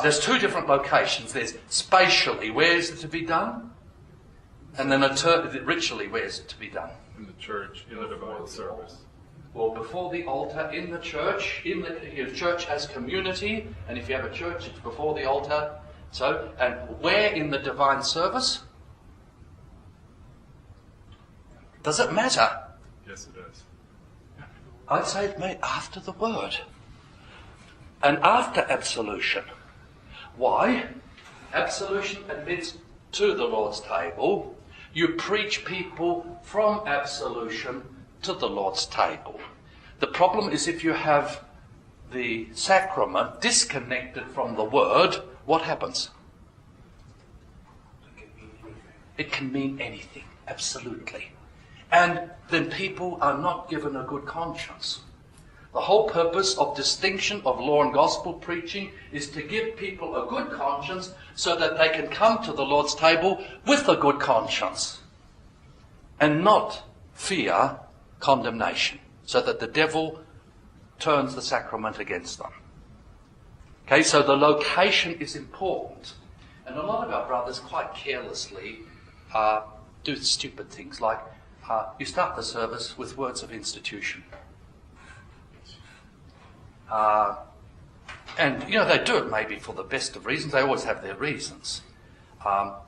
There's two different locations. There's spatially, where is it to be done? And then ritually, where is it to be done? In the church, in the divine service. Well, before the altar, in the church, your church as community, and if you have a church, it's before the altar. So, and where in the divine service? Does it matter? Yes, it does. I'd say it may after the word. And after absolution. Why? Absolution admits to the Lord's table. You preach people from absolution to the Lord's table. The problem is if you have the sacrament disconnected from the word, what happens? It can mean anything, absolutely. And then people are not given a good conscience. The whole purpose of distinction of law and gospel preaching is to give people a good conscience so that they can come to the Lord's table with a good conscience and not fear condemnation, so that the devil turns the sacrament against them. Okay, so the location is important. And a lot of our brothers quite carelessly do stupid things like you start the service with words of institution. And, they do it maybe for the best of reasons. They always have their reasons. But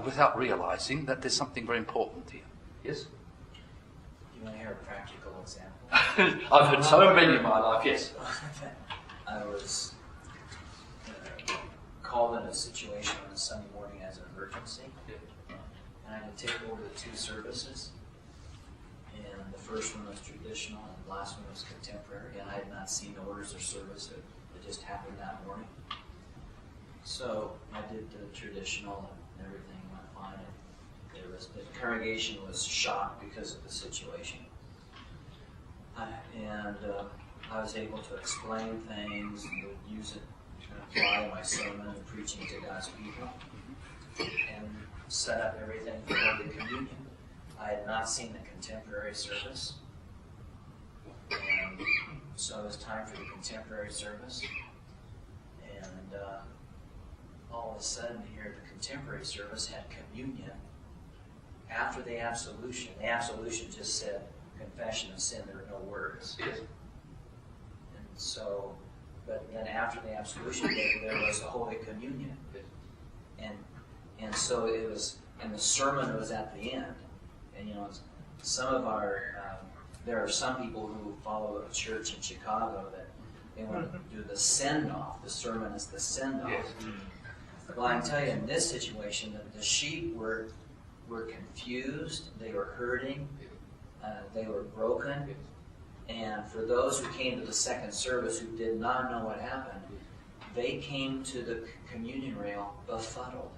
without realizing that there's something very important here. Yes? You want to hear a practical example? I've heard so many in my life, yes. I was called in a situation on a Sunday morning as an emergency. And I had to take over the two services. And the first one was traditional, and the last one was contemporary. And I had not seen the orders of service. It just happened that morning. So I did the traditional, and everything went fine. The congregation was shocked because of the situation. And I was able to explain things and would use it to apply my sermon and preaching to God's people. And set up everything for Holy Communion. I had not seen the contemporary service. And so it was time for the contemporary service. And all of a sudden here, the contemporary service had communion after the absolution. The absolution just said confession of sin. There were no words. Yes. And so, but then after the absolution, there was the Holy Communion. And so it was, and the sermon was at the end. And some of there are some people who follow a church in Chicago that they want to do the send-off. The sermon is the send-off. Yes. Well, I can tell you in this situation that the sheep were confused, they were hurting, they were broken, and for those who came to the second service who did not know what happened, they came to the communion rail befuddled.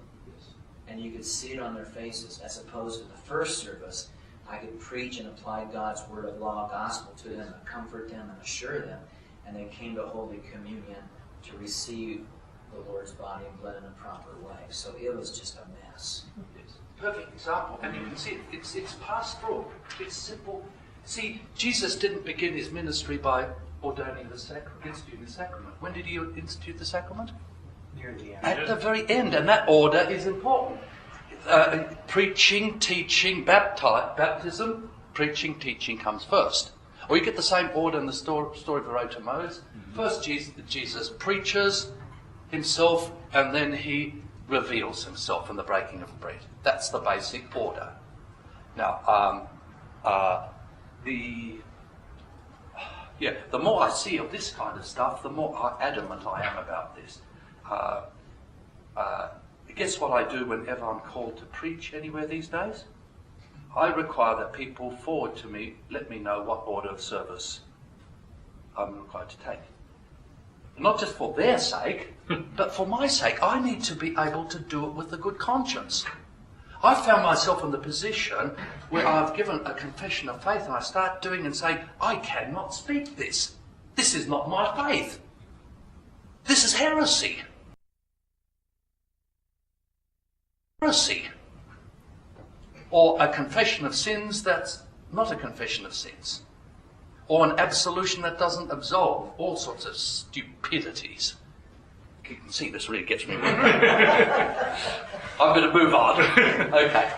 And you could see it on their faces, as opposed to the first service. I could preach and apply God's word of law, gospel to them, and comfort them and assure them. And they came to Holy Communion to receive the Lord's body and blood in a proper way. So it was just a mess. Yes. Perfect example. And you can see it's pastoral. It's simple. See, Jesus didn't begin his ministry by ordaining the sacrament, instituting the sacrament. When did he institute the sacrament? Near the end. At the very end, and that order is important. Preaching, teaching, baptism, preaching, teaching comes first. Or you get the same order in the story of the Road to Emmaus. First, Jesus preaches himself, and then he reveals himself in the breaking of bread. That's the basic order. Now, the more I see of this kind of stuff, the more adamant I am about this. Guess what I do whenever I'm called to preach anywhere these days? I require that people forward to me, let me know what order of service I'm required to take. Not just for their sake, but for my sake. I need to be able to do it with a good conscience. I found myself in the position where I've given a confession of faith and I start doing and saying, I cannot speak this. This is not my faith. This is heresy. Heresy. Or a confession of sins that's not a confession of sins. or an absolution that doesn't absolve, all sorts of stupidities. You can see this really gets me. I'm going to move on. Okay.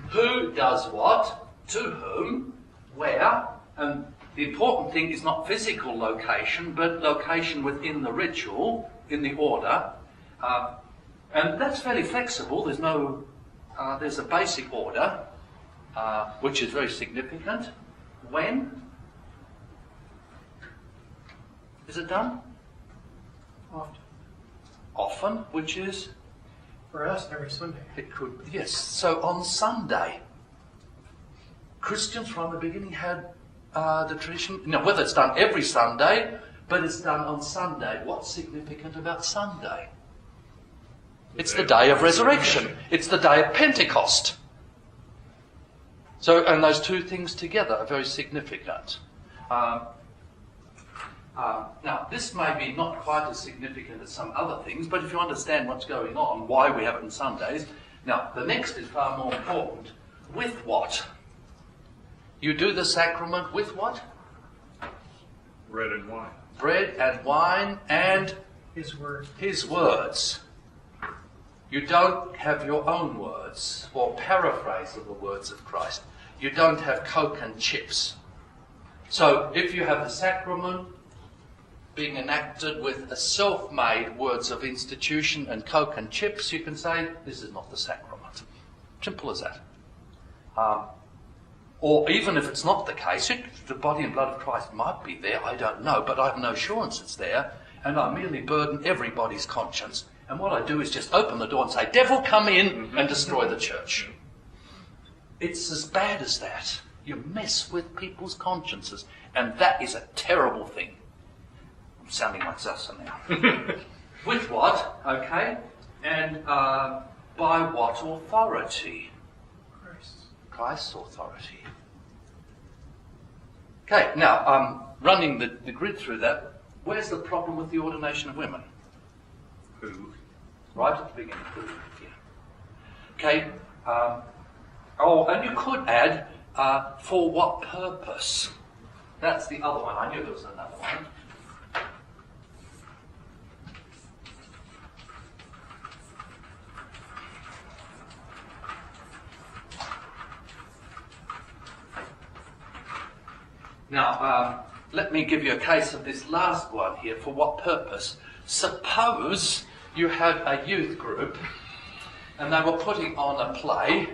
Who does what, to whom, where, and the important thing is not physical location, but location within the ritual, in the order. And that's fairly flexible. There's a basic order, which is very significant. When is it done? Often, which is? For us, every Sunday. It could, yes. So on Sunday, Christians from the beginning had the tradition, whether it's done every Sunday, but it's done on Sunday. What's significant about Sunday? It's the day of resurrection. It's the day of Pentecost. So, and those two things together are very significant. Now, this may be not quite as significant as some other things, but if you understand what's going on, why we have it on Sundays. Now, the next is far more important. With what? You do the sacrament with what? Bread and wine. Bread and wine and His word. His words. You don't have your own words or paraphrase of the words of Christ. You don't have Coke and chips. So if you have the sacrament being enacted with a self-made words of institution and Coke and chips, you can say, this is not the sacrament. Simple as that. Or even if it's not the case, the body and blood of Christ might be there, I don't know, but I have no assurance it's there, and I merely burden everybody's conscience. And what I do is just open the door and say, devil, come in and destroy the church. It's as bad as that. You mess with people's consciences, and that is a terrible thing. I'm sounding like Sasa now. With what? Okay. And by what authority? Christ's authority. Okay, now, running the grid through that, where's the problem with the ordination of women? Who? Right at the beginning. Yeah. Okay. And you could add, for what purpose? That's the other one. I knew there was another one. Now, let me give you a case of this last one here. For what purpose? Suppose you had a youth group and they were putting on a play,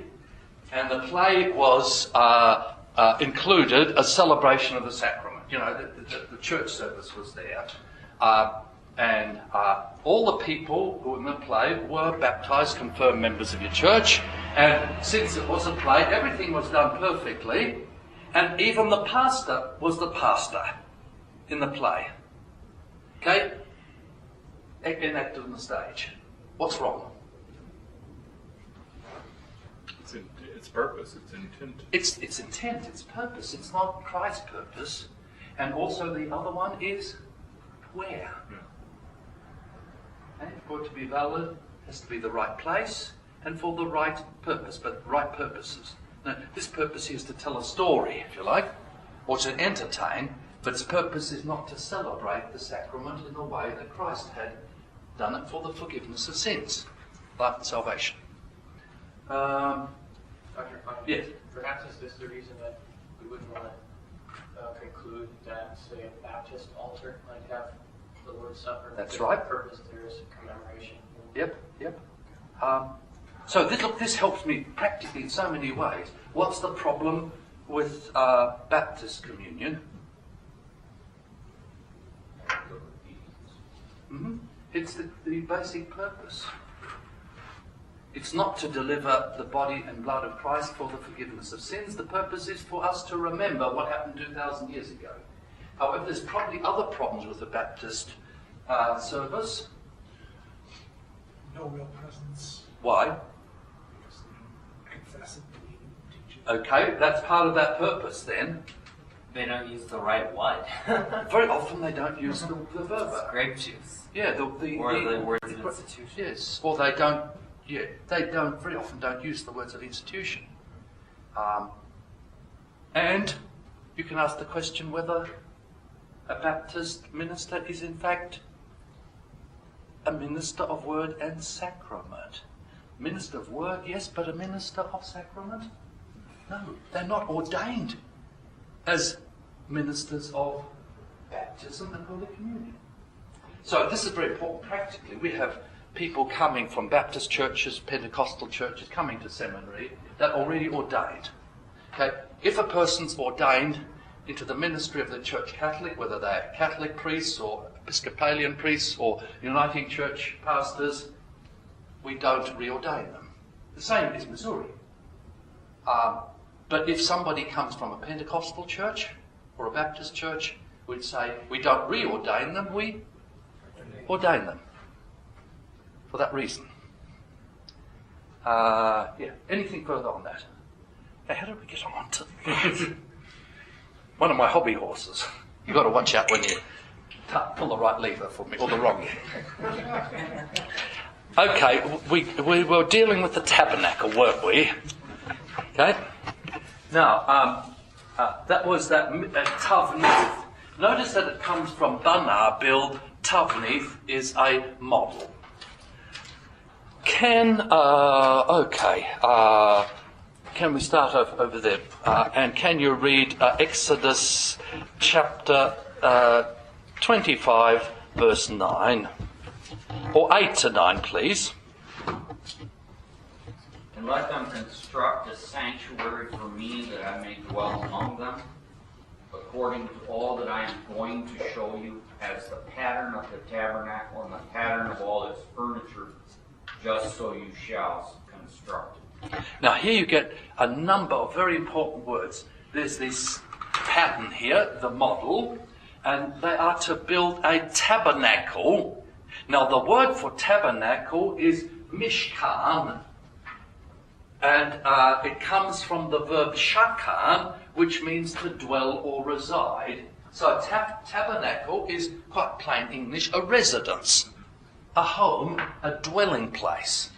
and the play was included a celebration of the sacrament. You know, the church service was there. And all the people who were in the play were baptized, confirmed members of your church. And since it was a play, everything was done perfectly. And even the pastor was the pastor in the play. Okay? Enacted on the stage. What's wrong? It's purpose, it's intent. It's intent, it's purpose. It's not Christ's purpose. And also the other one is where. Yeah. And for it to be valid, it has to be the right place and for the right purpose, but right purposes. Now, this purpose here is to tell a story, if you like, or to entertain, but its purpose is not to celebrate the sacrament in the way that Christ had done it for the forgiveness of sins, life and salvation. Dr. Kleinig, Yes. perhaps is this the reason that we wouldn't want to conclude that, say, a Baptist altar might have the Lord's Supper? That's right. The purpose there is commemoration. Yep. So this helps me practically in so many ways. What's the problem with Baptist communion? It's the basic purpose. It's not to deliver the body and blood of Christ for the forgiveness of sins. The purpose is for us to remember what happened 2,000 years ago. However, there's probably other problems with the Baptist service. No real presence. Why? Confess and believe and teach it. Okay, that's part of that purpose then. They don't use the right one. Very often they don't use the verb. Grape juice. Yeah, the words of institution. Yes, or they don't. Yeah, they very often don't use the words of institution. And you can ask the question whether a Baptist minister is in fact a minister of word and sacrament. Minister of word, yes, but a minister of sacrament? No, they're not ordained as ministers of baptism and Holy Communion. So this is very important practically. We have people coming from Baptist churches, Pentecostal churches, coming to seminary that are already ordained. Okay? If a person's ordained into the ministry of the Church Catholic, whether they're Catholic priests or Episcopalian priests or Uniting Church pastors, we don't reordain them. The same is Missouri. But if somebody comes from a Pentecostal church or a Baptist church, we'd say we don't reordain them, we ordain them. For that reason. Anything further on that? Hey, how did we get on to that? One of my hobby horses. You've got to watch out when you pull the right lever for me, or the wrong. Okay, we were dealing with the tabernacle, weren't we? Okay. Now, that was that Tavnith. Notice that it comes from Banar build. Tavnith is a model. Can we start over there? And can you read Exodus chapter 25, verse 9? Or 8 to 9, please. And let them construct a sanctuary for me, that I may dwell among them, according to all that I am going to show you, as the pattern of the tabernacle and the pattern of all its furniture, just so you shall construct it. Now here you get a number of very important words. There's this pattern here, the model, and they are to build a tabernacle. Now the word for tabernacle is mishkan, and it comes from the verb shakan, which means to dwell or reside. So tabernacle is quite plain English, a residence, a home, a dwelling place.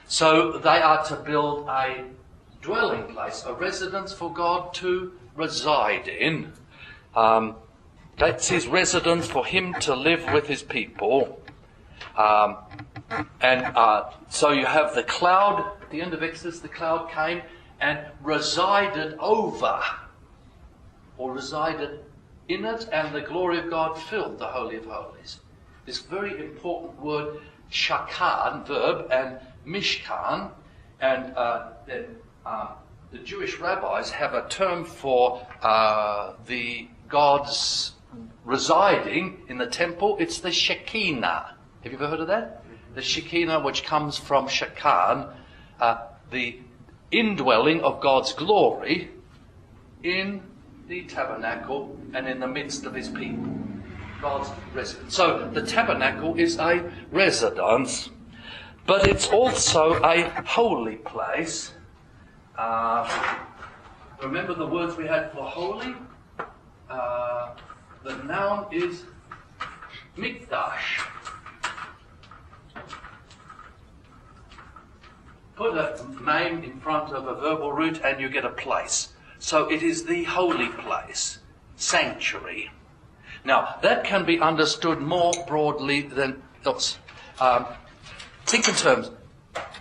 So they are to build a dwelling place, a residence for God to reside in. That's his residence for him to live with his people. So you have the cloud, at the end of Exodus, the cloud came and resided over, or resided in it, and the glory of God filled the Holy of Holies. This very important word, shakan, verb, and mishkan, and the Jewish rabbis have a term for the gods residing in the temple. It's the Shekinah. Have you ever heard of that? The Shekinah, which comes from shakan, the indwelling of God's glory in the tabernacle and in the midst of his people. God's residence. So the tabernacle is a residence, but it's also a holy place. Remember the words we had for holy? The noun is mikdash. Put a name in front of a verbal root and you get a place. So it is the holy place, sanctuary. Now, that can be understood more broadly than else. Think in terms,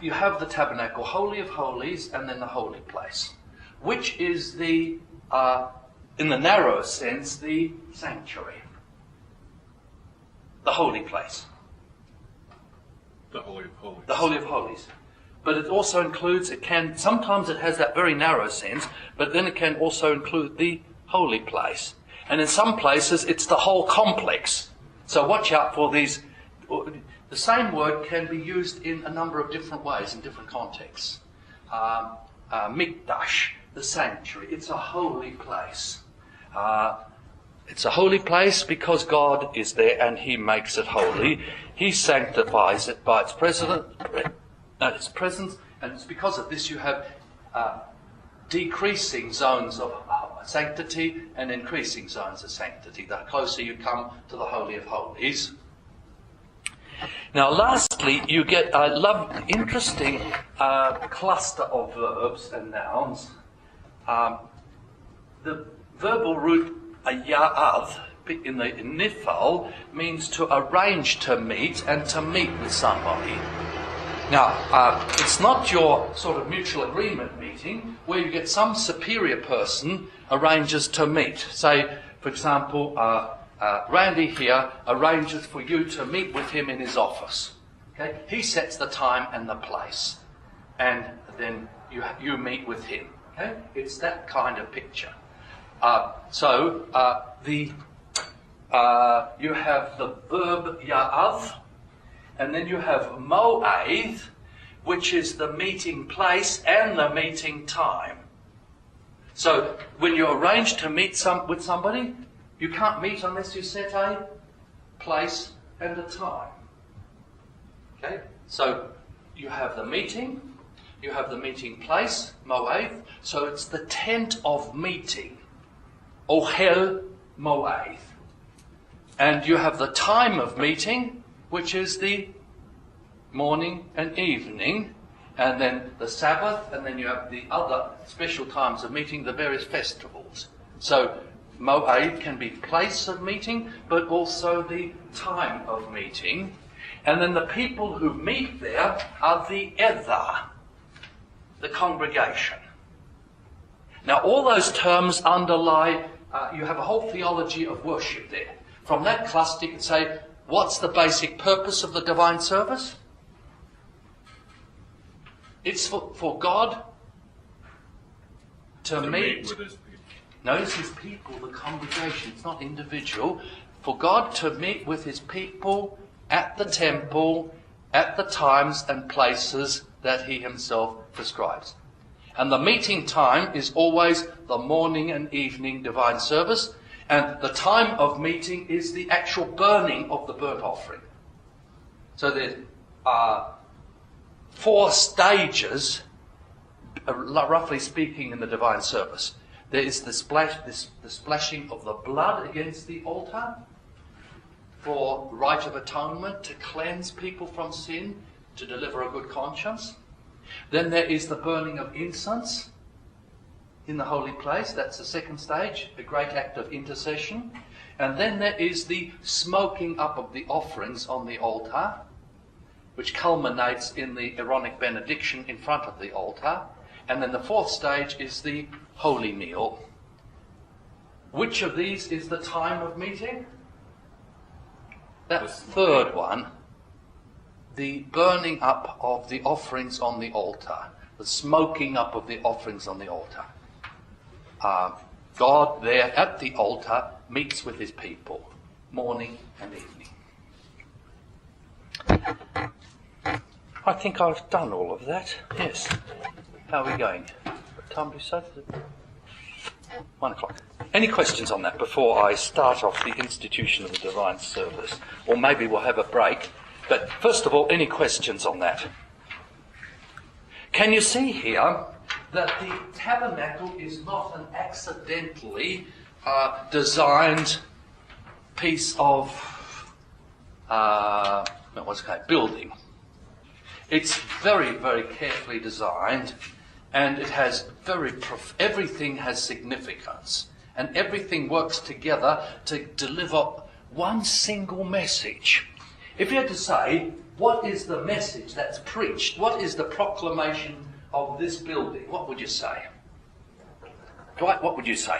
you have the tabernacle, Holy of Holies, and then the holy place. Which is the, in the narrow sense, the sanctuary? The holy place. The Holy of Holies. The Holy of Holies. But it also includes, sometimes it has that very narrow sense, but then it can also include the holy place. And in some places, it's the whole complex. So watch out for these. The same word can be used in a number of different ways, in different contexts. Mikdash, the sanctuary. It's a holy place. It's a holy place because God is there and he makes it holy. He sanctifies it by its presence, and it's because of this you have decreasing zones of sanctity and increasing zones of sanctity. The closer you come to the Holy of Holies. Now, lastly, you get a interesting cluster of verbs and nouns. The verbal root ya'av in the nifal means to arrange to meet and to meet with somebody. Now, it's not your sort of mutual agreement meeting where you get some superior person arranges to meet. Say, for example, Randy here arranges for you to meet with him in his office. Okay? He sets the time and the place, and then you meet with him. Okay? It's that kind of picture. You have the verb ya'av, and then you have mo'ath, which is the meeting place and the meeting time. So when you arrange to meet with somebody, you can't meet unless you set a place and a time. Okay? So you have the meeting, you have the meeting place, mo'ath, so it's the tent of meeting, ohel mo'ath. And you have the time of meeting, which is the morning and evening, and then the Sabbath, and then you have the other special times of meeting, the various festivals. So mo'ath can be place of meeting, but also the time of meeting. And then the people who meet there are the ether, the congregation. Now all those terms underlie, you have a whole theology of worship there. From that cluster you can say, what's the basic purpose of the divine service? It's for God to meet with his people. Notice his people, the congregation, it's not individual. For God to meet with his people at the temple, at the times and places that he himself prescribes. And the meeting time is always the morning and evening divine service, and the time of meeting is the actual burning of the burnt offering. So there are 4 stages, roughly speaking, in the divine service. There is the splashing of the blood against the altar for rite of atonement, to cleanse people from sin, to deliver a good conscience. Then there is the burning of incense in the holy place. That's the second stage, a great act of intercession. And then there is the smoking up of the offerings on the altar, which culminates in the Aaronic benediction in front of the altar. And then the 4th stage is the holy meal. Which of these is the time of meeting? That 3rd one, the burning up of the offerings on the altar, the smoking up of the offerings on the altar. God there at the altar meets with his people, morning and evening. I think I've done all of that, yes. How are we going? What time do you say? 1 o'clock. Any questions on that before I start off the institution of the divine service? Or maybe we'll have a break. But first of all, any questions on that? Can you see here that the tabernacle is not an accidentally designed piece of building? It's very, very carefully designed, and it has everything has significance, and everything works together to deliver one single message. If you had to say, what is the message that's preached? What is the proclamation of this building? What would you say? Dwight, what would you say?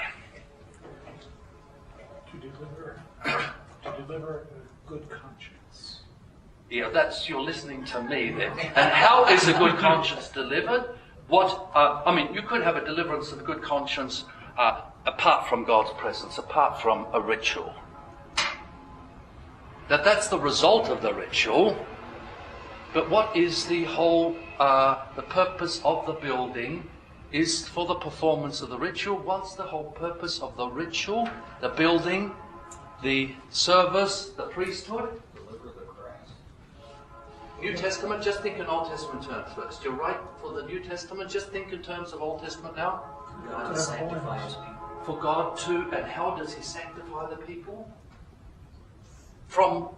To deliver a good conscience. Yeah, you're listening to me then. And how is a good conscience delivered? You could have a deliverance of a good conscience apart from God's presence, apart from a ritual. That's the result of the ritual. But what is the whole, the purpose of the building is for the performance of the ritual. What's the whole purpose of the ritual, the building, the service, the priesthood? New Testament, just think in Old Testament terms first. You're right for the New Testament, just think in terms of Old Testament now. God sanctifies people. For God to, and how does he sanctify the people?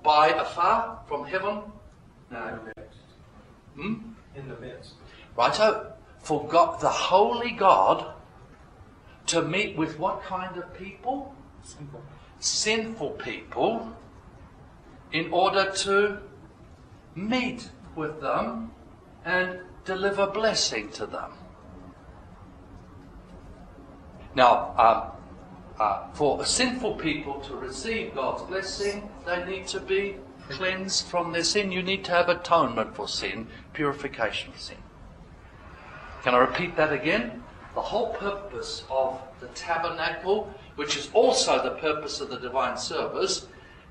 By afar, from heaven? No. In the midst. Righto. For God, the holy God, to meet with what kind of people? Sinful people, in order to meet with them and deliver blessing to them. Now, for sinful people to receive God's blessing, they need to be cleansed from their sin. You need to have atonement for sin, purification of sin. Can I repeat that again? The whole purpose of the tabernacle, which is also the purpose of the divine service,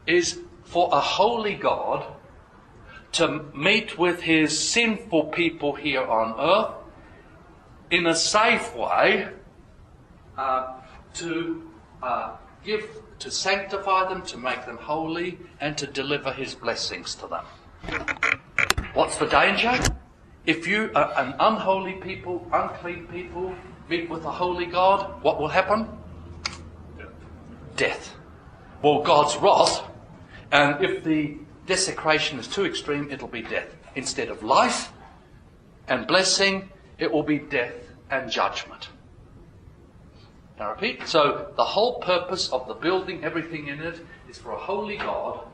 is for a holy God to meet with his sinful people here on earth in a safe way, to sanctify them, to make them holy, and to deliver his blessings to them. What's the danger? If you are an unholy people, unclean people, meet with a holy God, what will happen? Death. Well, God's wrath, and if the desecration is too extreme, it'll be death. Instead of life and blessing, it will be death and judgment. Can I repeat? So the whole purpose of the building, everything in it, is for a holy God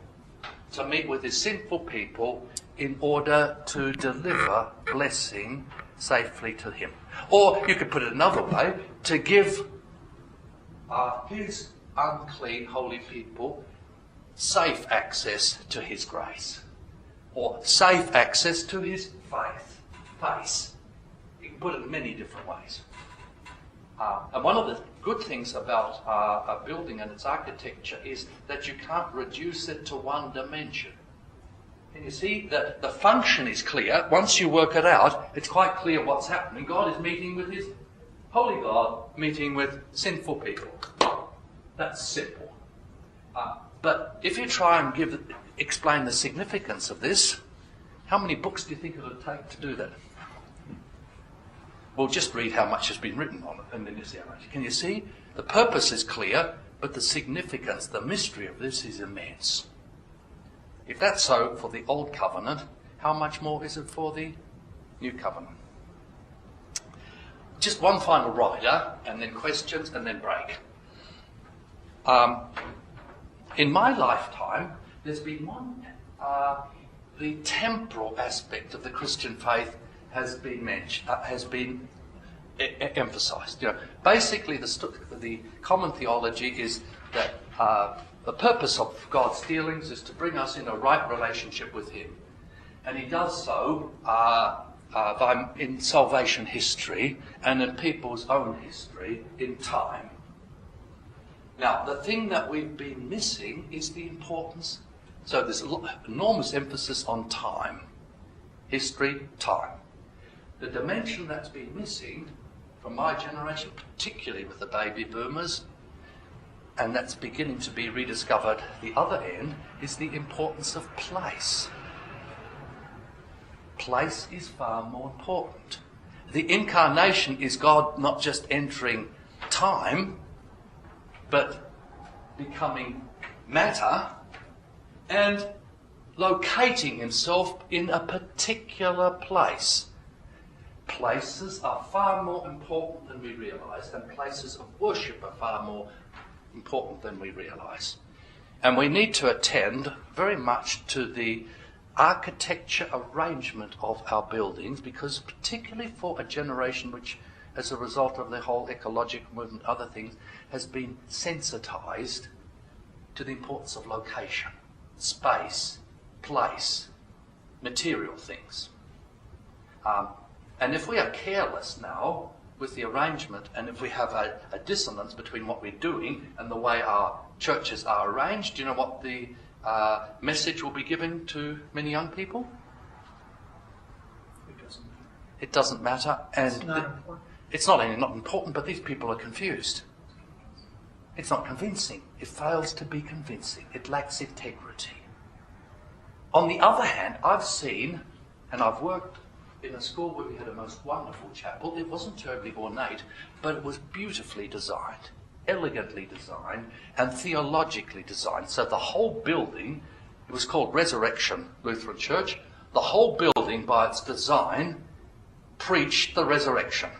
to meet with his sinful people in order to deliver blessing safely to him. Or you could put it another way, to give his unclean, holy people safe access to his grace. Or safe access to his face. You can put it in many different ways. And one of the good things about a building and its architecture is that you can't reduce it to one dimension. Can you see that the function is clear? Once you work it out, it's quite clear what's happening. God is meeting with his holy God, meeting with sinful people. That's simple. But if you try and explain the significance of this, how many books do you think it would take to do that? Well, just read how much has been written on it, and then you see how much. Can you see? The purpose is clear, but the significance, the mystery of this is immense. If that's so for the Old Covenant, how much more is it for the New Covenant? Just one final rider, and then questions, and then break. In my lifetime, there's been one, the temporal aspect of the Christian faith has been emphasised. Basically, the common theology is that the purpose of God's dealings is to bring us in a right relationship with him. And he does so in salvation history and in people's own history in time. Now, the thing that we've been missing is the importance. So there's enormous emphasis on time. History, time. The dimension that's been missing from my generation, particularly with the baby boomers, and that's beginning to be rediscovered the other end, is the importance of place. Place is far more important. The incarnation is God not just entering time, but becoming matter and locating himself in a particular place. Places are far more important than we realise, and places of worship are far more important than we realise. And we need to attend very much to the architecture arrangement of our buildings, because particularly for a generation which, as a result of the whole ecological movement, other things, has been sensitised to the importance of location, space, place, material things. And if we are careless now with the arrangement, and if we have a dissonance between what we're doing and the way our churches are arranged, do you know what the message will be given to many young people? It doesn't matter. And It's not important. it's not only not important, but these people are confused. It's not convincing. It fails to be convincing. It lacks integrity. On the other hand, I've seen, and I've worked in a school where we had a most wonderful chapel. It wasn't terribly ornate, but it was beautifully designed, elegantly designed, and theologically designed. So the whole building, it was called Resurrection Lutheran Church, the whole building by its design preached the resurrection.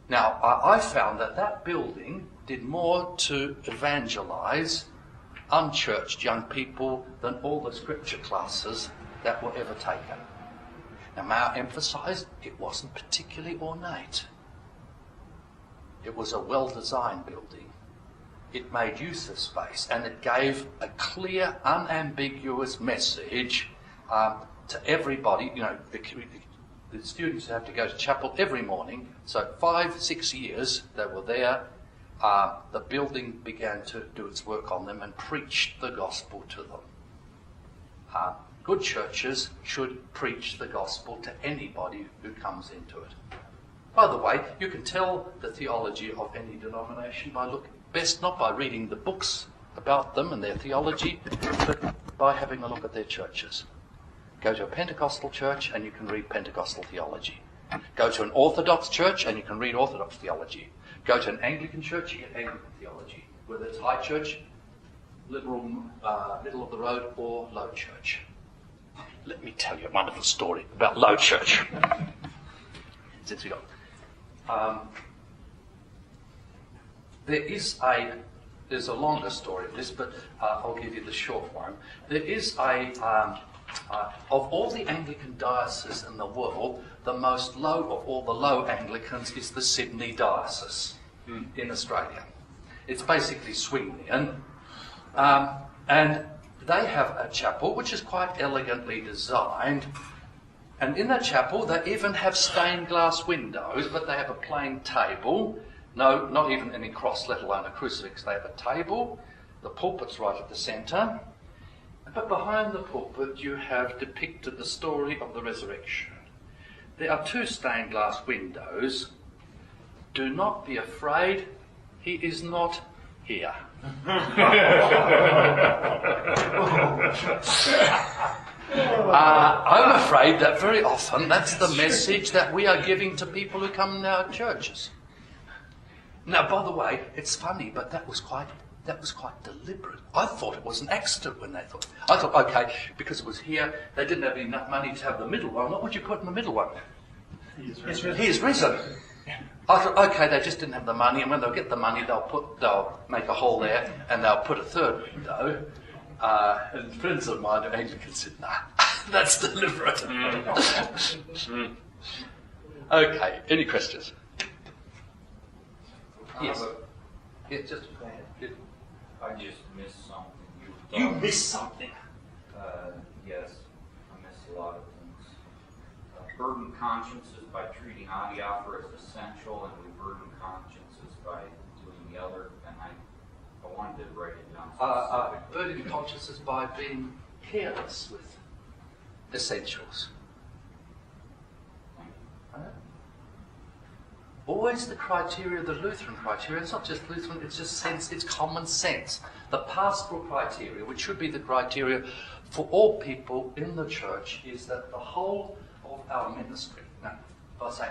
Now, I found that building did more to evangelize unchurched young people than all the scripture classes that were ever taken. Now, may I emphasize, it wasn't particularly ornate. It was a well-designed building. It made use of space, and it gave a clear, unambiguous message to everybody. You know, the students have to go to chapel every morning. So 5-6 years they were there. The building began to do its work on them and preached the gospel to them. Good churches should preach the gospel to anybody who comes into it. By the way, you can tell the theology of any denomination by best not by reading the books about them and their theology, but by having a look at their churches. Go to a Pentecostal church and you can read Pentecostal theology. Go to an Orthodox church and you can read Orthodox theology. Go to an Anglican church, you get Anglican theology. Whether it's high church, liberal, middle of the road, or low church. Let me tell you a wonderful story about low church. Since we got, there's a longer story of this, but I'll give you the short one. There is of all the Anglican dioceses in the world, the most low of all the low Anglicans is the Sydney diocese in Australia. It's basically Swinglian, and they have a chapel which is quite elegantly designed, and in that chapel they even have stained glass windows, but they have a plain table. No, not even any cross, let alone a crucifix. They have a table, the pulpit's right at the centre, but behind the pulpit you have depicted the story of the resurrection. There are 2 stained glass windows. Do not be afraid, he is not here. I'm afraid that very often that's the message that we are giving to people who come in our churches. Now, by the way, it's funny, but that was quite deliberate. I thought it was an accident when I thought, okay, because it was here, they didn't have enough money to have the middle one. What would you put in the middle one? He is risen. I thought, okay, they just didn't have the money, and when they'll get the money, they'll make a hole there, and they'll put a 3rd window. And friends of mine are Anglicans said, nah, that's deliberate. Okay, any questions? Yes. Yeah, just go ahead. I just missed something. You missed something. Yes, I missed a lot of things. Burden consciences by treating adiaphora as essential, and we burden consciences by doing the other. And I wanted to write it down. Burden consciences by being careless with essentials. Always the criteria, the Lutheran criteria, it's not just Lutheran, it's just sense, it's common sense. The pastoral criteria, which should be the criteria for all people in the church, is that the whole of our ministry, now, I say,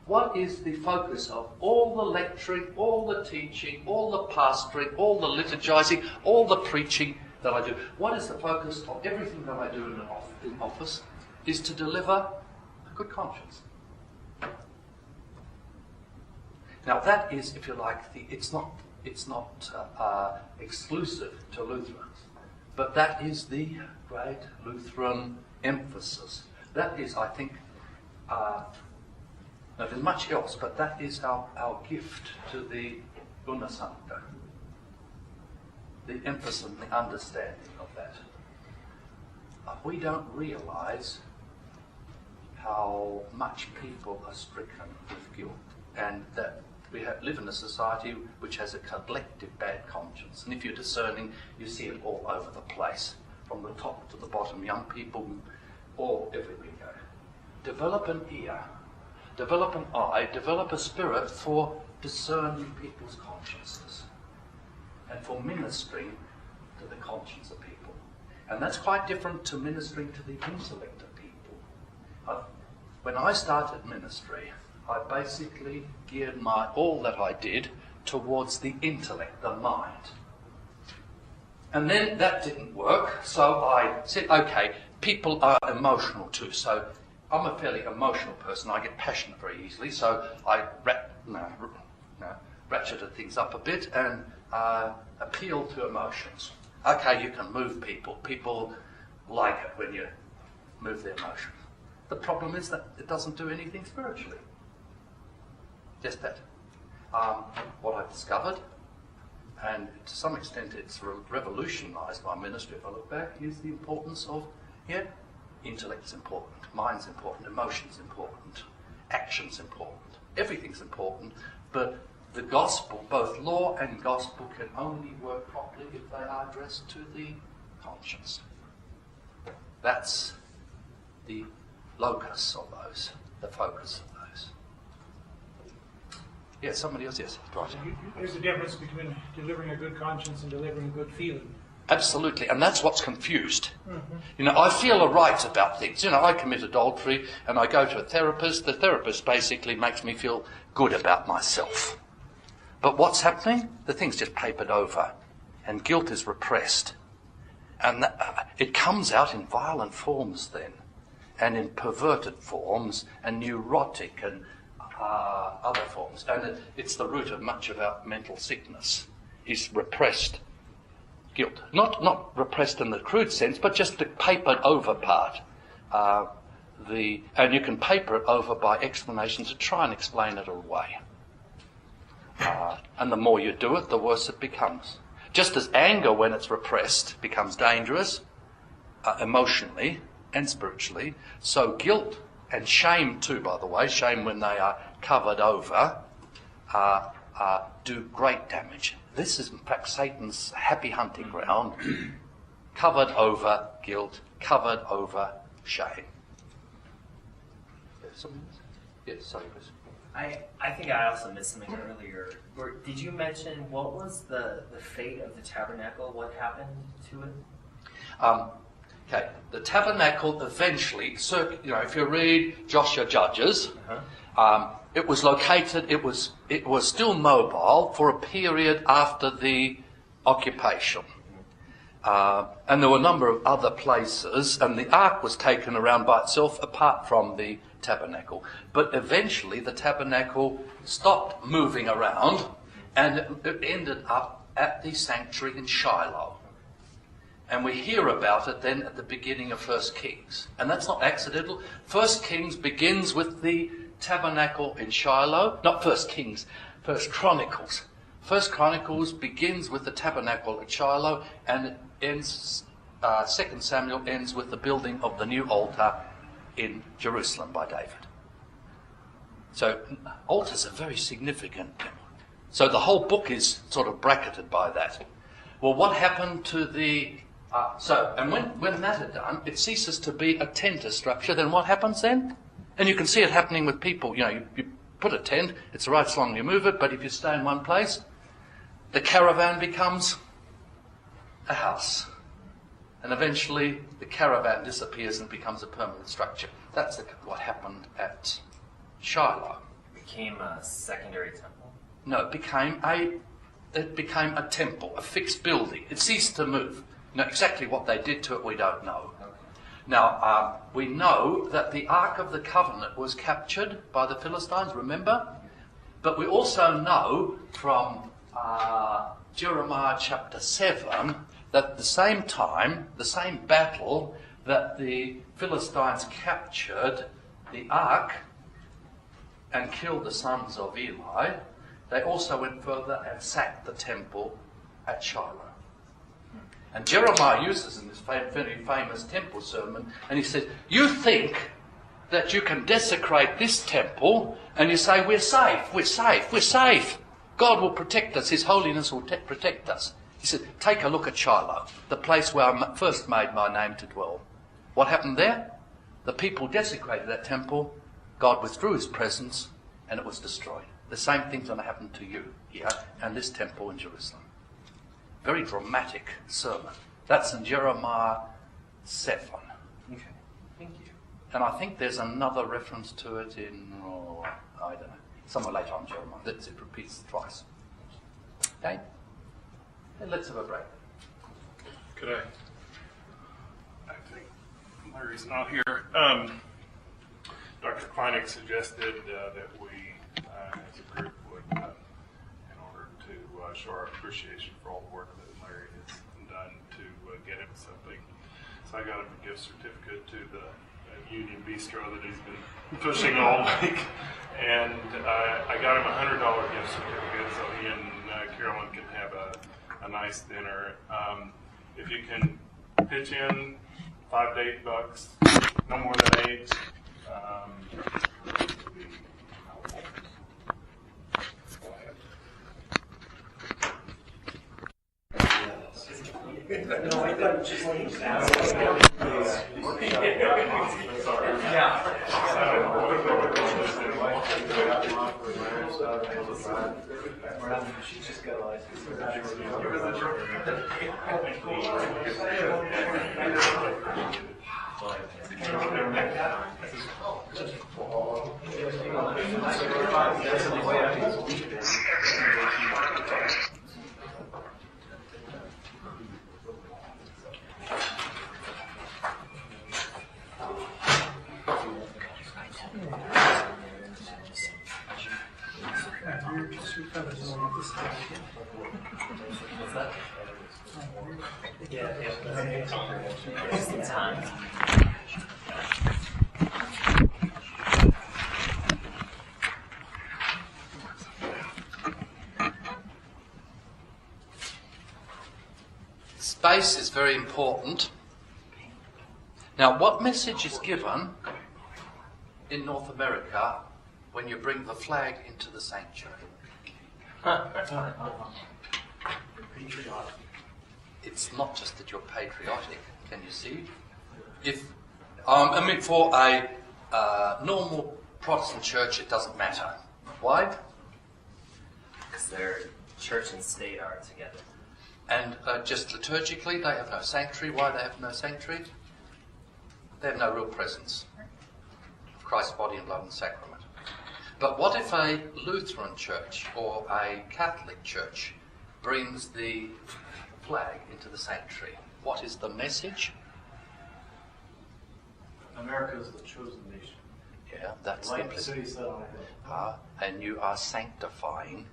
what is the focus of all the lecturing, all the teaching, all the pastoring, all the liturgizing, all the preaching that I do? What is the focus of everything that I do in office? Is to deliver a good conscience. Now that is, if you like, it's not exclusive to Lutherans, but that is the great Lutheran emphasis. That is, I think, now there's much else, but that is our gift to the Unasanta, the emphasis and the understanding of that. We don't realise how much people are stricken with guilt, and that we live in a society which has a collective bad conscience. And if you're discerning, you see it all over the place, from the top to the bottom, young people, all everywhere you go. Develop an ear, develop an eye, develop a spirit for discerning people's consciences and for ministering to the conscience of people. And that's quite different to ministering to the intellect of people. When I started ministry, I basically geared all that I did towards the intellect, the mind. And then that didn't work, so I said, okay, people are emotional too, so I'm a fairly emotional person. I get passionate very easily, so I ratcheted things up a bit and appeal to emotions. Okay, you can move people. People like it when you move their emotions. The problem is that it doesn't do anything spiritually. Just that. What I've discovered, and to some extent it's revolutionised my ministry if I look back, is the importance of, intellect's important, mind's important, emotion's important, action's important, everything's important, but the gospel, both law and gospel, can only work properly if they are addressed to the conscience. That's the locus of those, the focus of those. Yes, somebody else, yes, right. There's a difference between delivering a good conscience and delivering a good feeling. Absolutely, and that's what's confused. I feel a right about things. I commit adultery and I go to a therapist. The therapist basically makes me feel good about myself. But what's happening? The thing's just papered over and guilt is repressed. And it comes out in violent forms then, and in perverted forms and neurotic and other forms. And it's the root of much of our mental sickness, is repressed guilt. Not repressed in the crude sense, but just the papered over part. And you can paper it over by explanations to try and explain it away. And the more you do it, the worse it becomes. Just as anger, when it's repressed, becomes dangerous, emotionally and spiritually, so guilt and shame too, by the way, shame when they are covered over, do great damage. This is in fact Satan's happy hunting ground, covered over guilt, covered over shame. Yes, sorry, Chris. I think I also missed something earlier. Did you mention what was the fate of the tabernacle? What happened to it? Okay, the tabernacle eventually, if you read Joshua Judges, it was located, it was still mobile for a period after the occupation. And there were a number of other places, and the ark was taken around by itself apart from the tabernacle. But eventually the tabernacle stopped moving around and it ended up at the sanctuary in Shiloh. And we hear about it then at the beginning of 1 Kings. And that's not accidental. 1 Kings begins with the tabernacle in Shiloh. Not 1 Kings, 1 Chronicles. 1 Chronicles begins with the tabernacle at Shiloh, and it ends, 2 Samuel ends with the building of the new altar in Jerusalem by David. So altars are very significant. So the whole book is sort of bracketed by that. Well, what happened to the... and when that is done, it ceases to be a tent structure. Then what happens then? And you can see it happening with people. You put a tent, it's all right so long as you move it, but if you stay in one place, the caravan becomes a house. And eventually the caravan disappears and becomes a permanent structure. That's what happened at Shiloh. It became a secondary temple? No, it became a temple, a fixed building. It ceased to move. Now, exactly what they did to it, we don't know. Okay. Now, we know that the Ark of the Covenant was captured by the Philistines, remember? But we also know from Jeremiah chapter 7 that at the same time, the same battle that the Philistines captured the Ark and killed the sons of Eli, they also went further and sacked the temple at Shiloh. And Jeremiah uses in this very famous temple sermon, and he says, you think that you can desecrate this temple, and you say, we're safe, we're safe, we're safe. God will protect us, His holiness will protect us. He said, take a look at Shiloh, the place where I first made my name to dwell. What happened there? The people desecrated that temple, God withdrew His presence, and it was destroyed. The same thing's going to happen to you here and this temple in Jerusalem. Very dramatic sermon. That's in Jeremiah 7. Okay, thank you. And I think there's another reference to it in, I don't know, somewhere later on Jeremiah. It repeats twice. Okay? And let's have a break. Could I think Larry's not here. Dr. Kleinig suggested that we, as a group, would, in order to show our appreciation for all the work that Larry has done, to get him something. So I got him a gift certificate to the Union Bistro that he's been pushing all week, and I got him a $100 gift certificate so he and Carolyn can have a nice dinner. If you can pitch in $5 to $8, no more than 8. Would be helpful. Go ahead. No, I thought just like she just got a license. Space is very important. Now, what message is given in North America when you bring the flag into the sanctuary? It's not just that you're patriotic, can you see? If for a normal Protestant church, it doesn't matter. Why? Because their church and state are together. And just liturgically, they have no sanctuary. Why they have no sanctuary? They have no real presence of Christ's body and blood and sacrament. But what if a Lutheran church or a Catholic church brings the flag into the sanctuary? What is the message? America is the chosen nation. Yeah, that's Like the city set on it. and you are sanctifying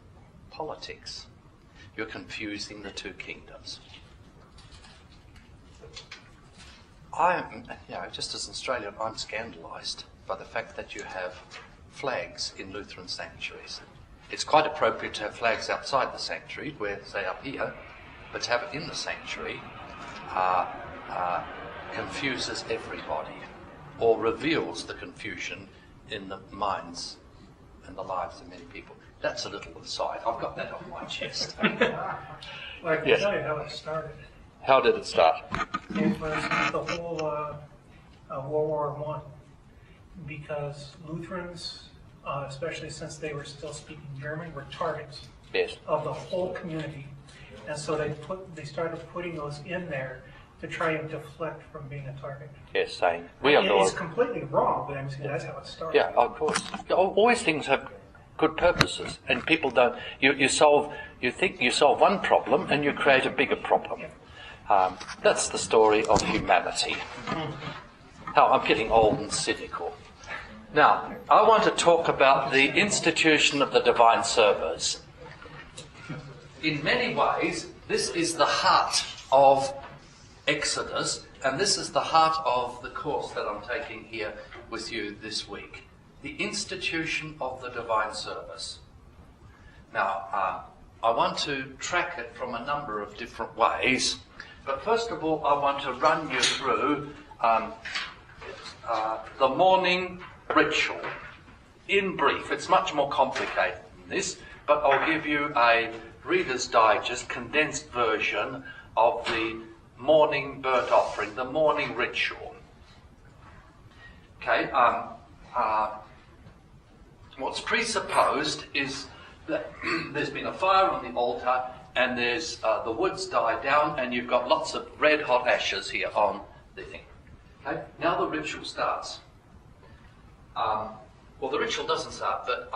politics. You're confusing the two kingdoms. Just as an Australian, I'm scandalised by the fact that you have flags in Lutheran sanctuaries. It's quite appropriate to have flags outside the sanctuary, where, say, up here, but to have it in the sanctuary confuses everybody, or reveals the confusion in the minds and the lives of many people. That's a little aside. I've got that on my chest. Well, I can tell you how it started. How did it start? It was the whole World War I, because Lutherans, especially since they were still speaking German, were targets Yes. of the whole community, and so they started putting those in there to try and deflect from being a target. Yes, saying we are And Lord. it's completely wrong, but I'm saying that's how it started. Yeah, of course. Always things have good purposes, and people don't. You think you solve one problem, and you create a bigger problem. That's the story of humanity. Now, I'm getting old and cynical. Now, I want to talk about the institution of the divine service. In many ways, this is the heart of Exodus, and this is the heart of the course that I'm taking here with you this week. The institution of the divine service. Now, I want to track it from a number of different ways, but first of all, I want to run you through the morning ritual. In brief, it's much more complicated than this, but I'll give you a Reader's Digest condensed version of the morning burnt offering, the morning ritual. Okay, what's presupposed is that there's been a fire on the altar, and there's the wood's died down, and you've got lots of red hot ashes here on the thing. Okay, now the ritual starts. Well, the ritual doesn't start, but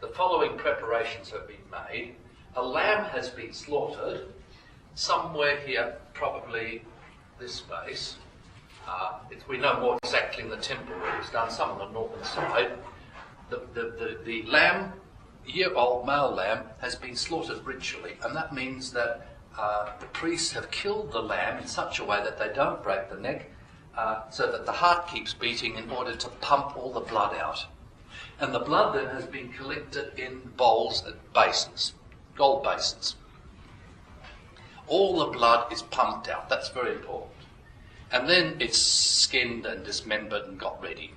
the following preparations have been made. A lamb has been slaughtered somewhere here, probably this space. We know more exactly in the temple where it's done, some on the northern side. The lamb, year-old male lamb, has been slaughtered ritually, and that means that the priests have killed the lamb in such a way that they don't break the neck, so that the heart keeps beating in order to pump all the blood out. And the blood then has been collected in bowls and basins, gold basins. All the blood is pumped out. That's very important. And then it's skinned and dismembered and got ready.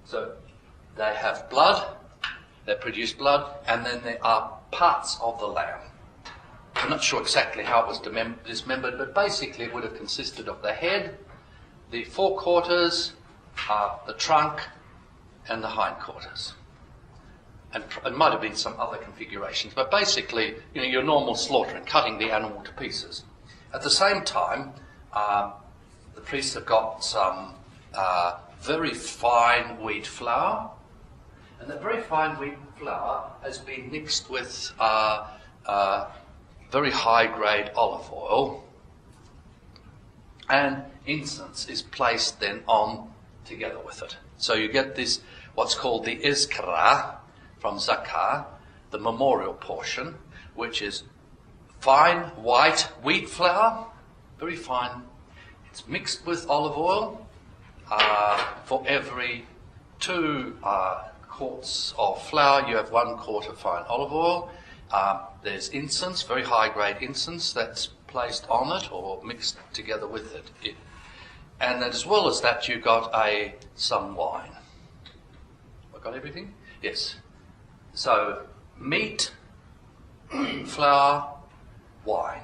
So they have blood, they produce blood, and then there are parts of the lamb. I'm not sure exactly how it was dismembered, but basically it would have consisted of the head, the forequarters, the trunk, and the hindquarters. And it might have been some other configurations, but basically, your normal slaughtering, cutting the animal to pieces. At the same time, the priests have got some very fine wheat flour, and that very fine wheat flour has been mixed with very high-grade olive oil, and incense is placed then on together with it. So you get this, what's called the izkara from zakah, the memorial portion, which is fine white wheat flour, very fine. It's mixed with olive oil. For every 2 quarts of flour, you have 1 quart of fine olive oil. There's incense, very high-grade incense that's placed on it or mixed together with it. And then as well as that, you've got some wine. I got everything? Yes. So, meat, flour, wine.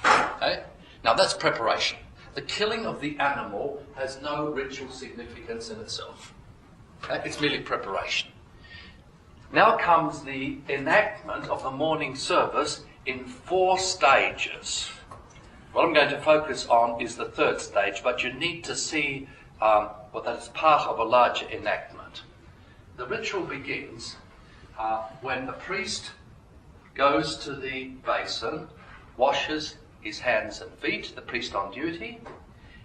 Okay? Now that's preparation. The killing of the animal has no ritual significance in itself. Okay? It's merely preparation. Now comes the enactment of the morning service in 4 stages. What I'm going to focus on is the 3rd stage, but you need to see that is part of a larger enactment. The ritual begins when the priest goes to the basin, washes his hands and feet, the priest on duty,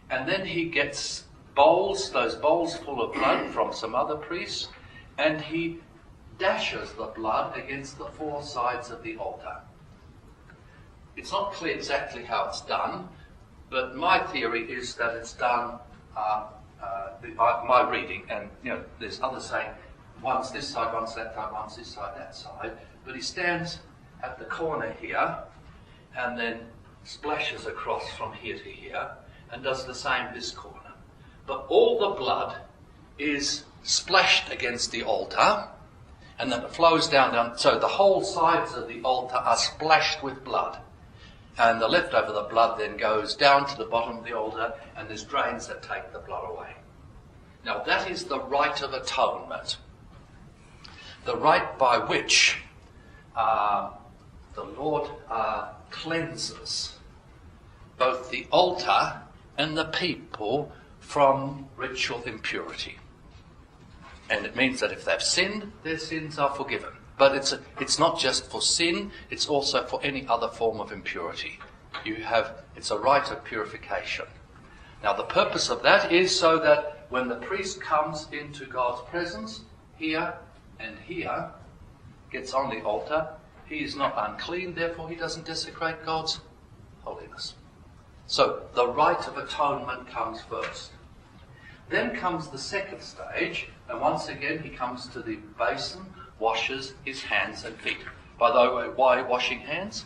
and then he gets those bowls full of blood from some other priests, and he dashes the blood against the 4 sides of the altar. It's not clear exactly how it's done, but my theory is that it's done, my reading, and there's others saying, one's this side, one's that side, one's this side, that side, but he stands at the corner here, and then splashes across from here to here, and does the same this corner. But all the blood is splashed against the altar, and then it flows down, so the whole sides of the altar are splashed with blood. And the leftover the blood then goes down to the bottom of the altar, and there's drains that take the blood away. Now that is the rite of atonement. The rite by which the Lord cleanses both the altar and the people from ritual impurity. And it means that if they've sinned, their sins are forgiven. But it's not just for sin, it's also for any other form of impurity. It's a rite of purification. Now the purpose of that is so that when the priest comes into God's presence, here and here, gets on the altar, he is not unclean, therefore he doesn't desecrate God's holiness. So the rite of atonement comes first. Then comes the 2nd stage, and once again he comes to the basin, washes his hands and feet. By the way, why washing hands?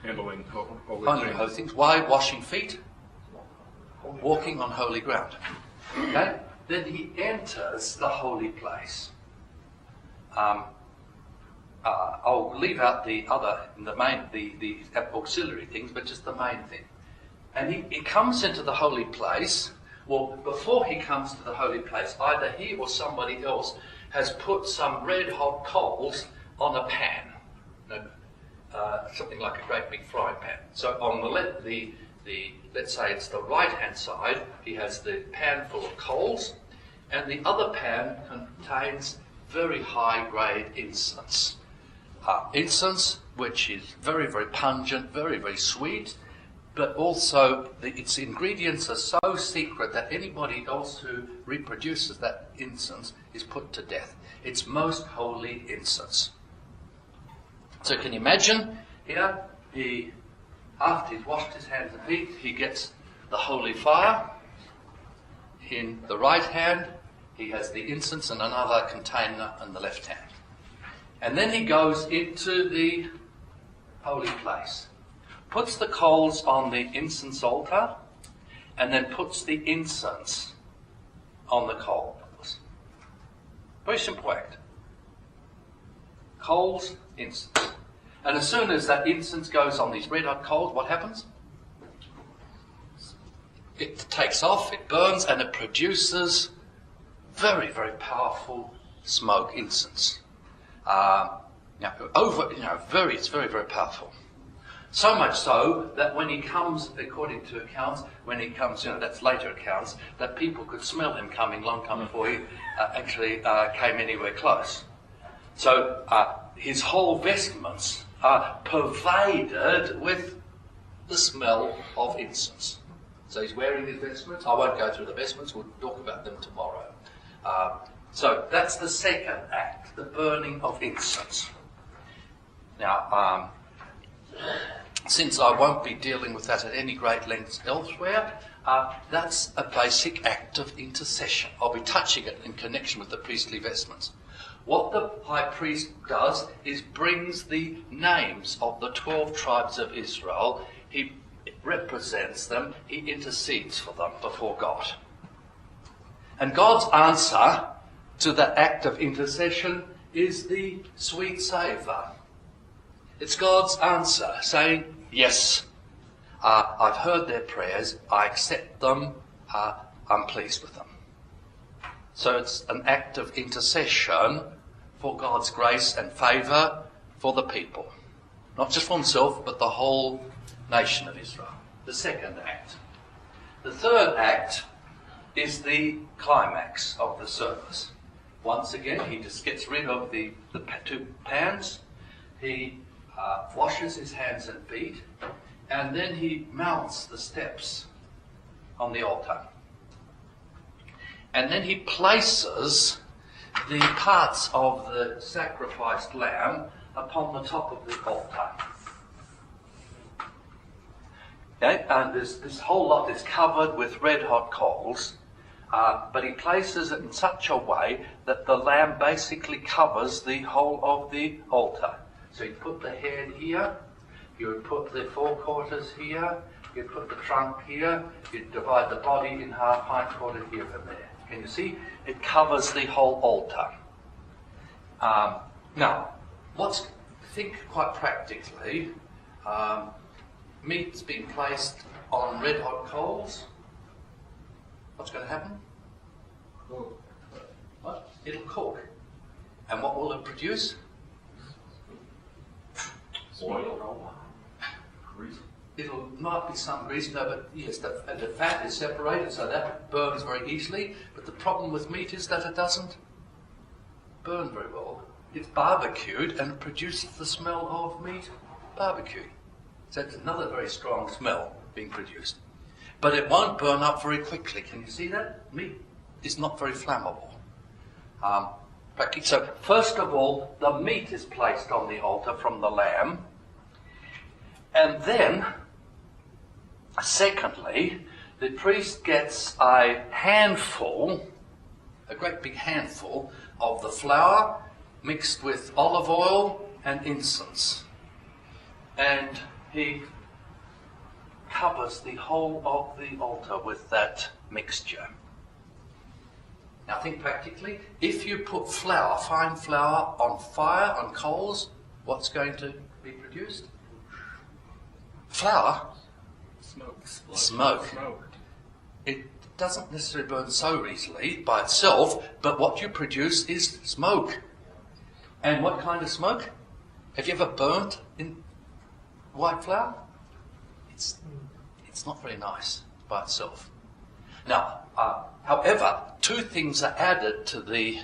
Handling holy things. Why washing feet? Walking on holy ground. Okay? Then he enters the holy place. I'll leave out the auxiliary things, but just the main thing. And he comes into the holy place. Well, before he comes to the holy place, either he or somebody else has put some red-hot coals on a pan, something like a great big frying pan. So on let's say it's the right-hand side, he has the pan full of coals, and the other pan contains very high-grade incense. Incense, which is very, very pungent, very, very sweet, but also its ingredients are so secret that anybody else who reproduces that incense is put to death. It's most holy incense. So can you imagine here, after he's washed his hands and feet, he gets the holy fire. In the right hand, he has the incense and another container in the left hand. And then he goes into the holy place, puts the coals on the incense altar, and then puts the incense on the coals. Very simple act. Coals, incense. And as soon as that incense goes on these red hot coals, what happens? It takes off, it burns, and it produces very, very powerful smoke incense. It's very, very powerful. So much so that when he comes, according to accounts, that's later accounts, that people could smell him coming long time before he came anywhere close. So his whole vestments are pervaded with the smell of incense. So he's wearing his vestments. I won't go through the vestments, we'll talk about them tomorrow. So that's the second act, the burning of incense. Now, since I won't be dealing with that at any great length elsewhere, that's a basic act of intercession. I'll be touching it in connection with the priestly vestments. What the high priest does is brings the names of the 12 tribes of Israel. He represents them, he intercedes for them before God. And God's answer to that act of intercession is the sweet savour. It's God's answer saying, yes, I've heard their prayers, I accept them, I'm pleased with them. So it's an act of intercession for God's grace and favour for the people. Not just for himself, but the whole nation of Israel. The second act. The third act is the climax of the service. Once again, he just gets rid of the two pans. He washes his hands and feet, and then he mounts the steps on the altar. And then he places the parts of the sacrificed lamb upon the top of the altar. Okay? And this whole lot is covered with red hot coals, but he places it in such a way that the lamb basically covers the whole of the altar. So you put the head here, you would put the forequarters here, you'd put the trunk here, you'd divide the body in half, hindquarter here from there. Can you see? It covers the whole altar. Now, think quite practically. Meat's being placed on red hot coals. What's going to happen? What? It'll cook. And what will it produce? Oil. Grease. It'll not be some grease, no, but yes, the fat is separated, so that burns very easily. But the problem with meat is that it doesn't burn very well. It's barbecued and produces the smell of meat barbecued. So it's another very strong smell being produced. But it won't burn up very quickly. Can you see that? Meat is not very flammable. So first of all, the meat is placed on the altar from the lamb. And then, secondly, the priest gets a great big handful of the flour mixed with olive oil and incense. And he covers the whole of the altar with that mixture. Now think practically, if you put flour, fine flour, on fire, on coals, what's going to be produced? Flour? Smoke. It doesn't necessarily burn so easily by itself, but what you produce is smoke. And what kind of smoke? Have you ever burnt in white flour? It's not very nice by itself. Now, however, two things are added to the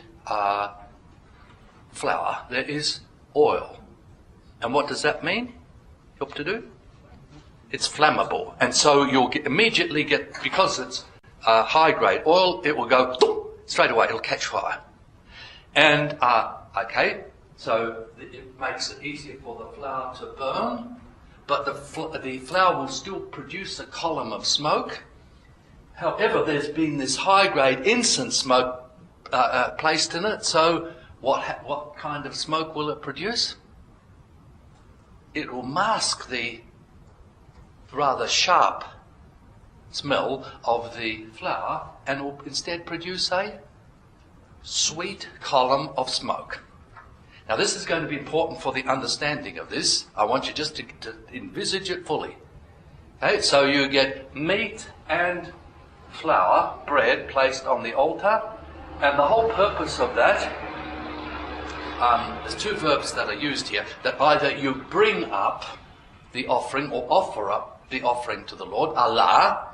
flour. There is oil. And what does that mean? Help to do? It's flammable. And so you'll immediately get, because it's high-grade oil, it will go straight away. It'll catch fire. And, okay, so it makes it easier for the flour to burn, but the flour will still produce a column of smoke. However, there's been this high-grade incense smoke placed in it, so what kind of smoke will it produce? It will mask the rather sharp smell of the flour and will instead produce a sweet column of smoke. Now this is going to be important for the understanding of this. I want you just to envisage it fully. Okay, so you get meat and flour, bread, placed on the altar, and the whole purpose of that, there's two verbs that are used here, that either you bring up the offering or offer up the offering to the Lord, Allah.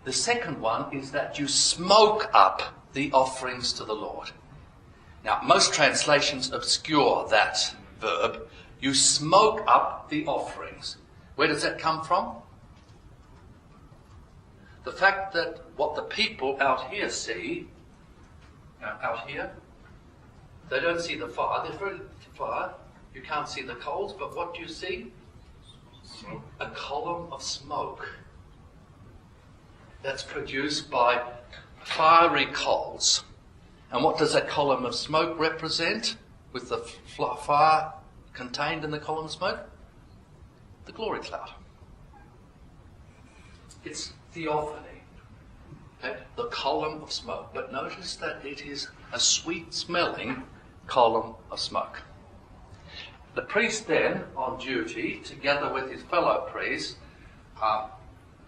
The second one is that you smoke up the offerings to the Lord. Now, most translations obscure that verb. You smoke up the offerings. Where does that come from? The fact that what the people out here see, out here, they don't see the fire. There's very little fire. You can't see the coals, but what do you see? Smoke. A column of smoke that's produced by fiery coals. And what does that column of smoke represent with the fire contained in the column of smoke? The glory cloud. It's theophany. Okay? The column of smoke. But notice that it is a sweet-smelling column of smoke. The priest then, on duty, together with his fellow priests,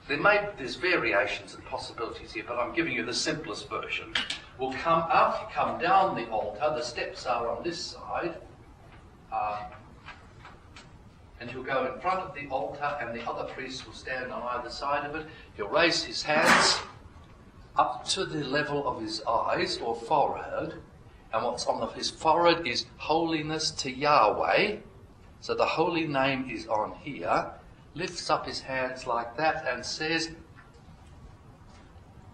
there's variations and possibilities here, but I'm giving you the simplest version. Will come up, come down the altar, the steps are on this side, and he'll go in front of the altar and the other priests will stand on either side of it. He'll raise his hands up to the level of his eyes or forehead, and what's on his forehead is holiness to Yahweh. So the holy name is on here. Lifts up his hands like that and says,